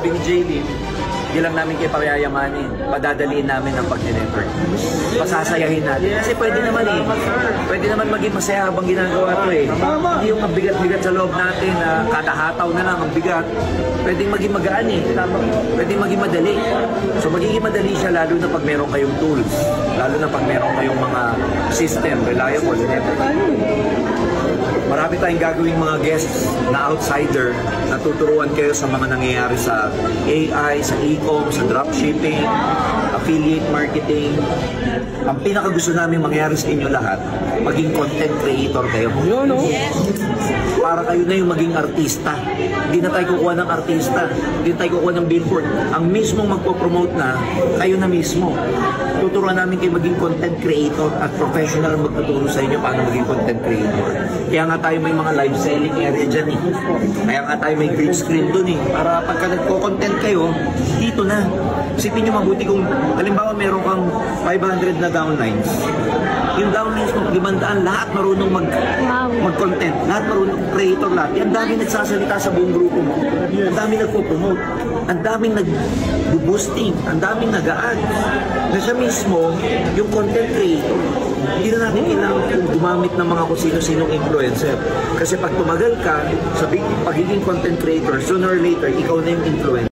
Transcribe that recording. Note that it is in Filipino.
Ni JD, hindi lang namin kayo pakayayamanin, padadaliin namin ang pag-network. Pasasayahin natin. Kasi pwede naman pwede naman maging masaya habang ginagawa ito eh. Hindi yung mabigat-bigat sa loob natin na kada hataw na lang ang bigat. Pwedeng maging magaan eh. Pwedeng maging madali. So magiging madali siya lalo na pag meron kayong tools. Lalo na pag meron kayong mga system, reliable, network. Marami tayong gagawing mga guests na outsider na tuturuan kayo sa mga nangyayari sa AI, sa e-com, sa dropshipping, affiliate marketing. Ang pinakagusto namin mangyari sa inyo lahat, maging content creator kayo. Para kayo na yung maging artista. Hindi na tayo kukuha ng artista. Hindi na tayo kukuha ng billboard. Ang mismong magpo-promote na, kayo na mismo. Tuturuan namin kayo maging content creator at professional ang magtuturo sa inyo paano maging content creator. Kaya nga tayo may mga live selling area dyan eh. Kaya nga tayo may green screen dun eh. Para pagka nagko-content kayo, dito na. Isipin nyo mabuti kung, halimbawa meron kang 500 na downlines. Yung downlines mo, 500, lahat marunong mag-content. Lahat marunong creator lahat. Ang daming nagsasalita sa buong grupo mo. Ang daming nagpo-promote. Ang daming nag-boosting. Ang daming nag-a-add. Na siya mismo, yung content creator. Hindi na natin kailangan kung gumamit ng mga kung sino-sinong influencer. Kasi pag tumagal ka sa pagiging content creator, sooner or later, ikaw na yung influencer.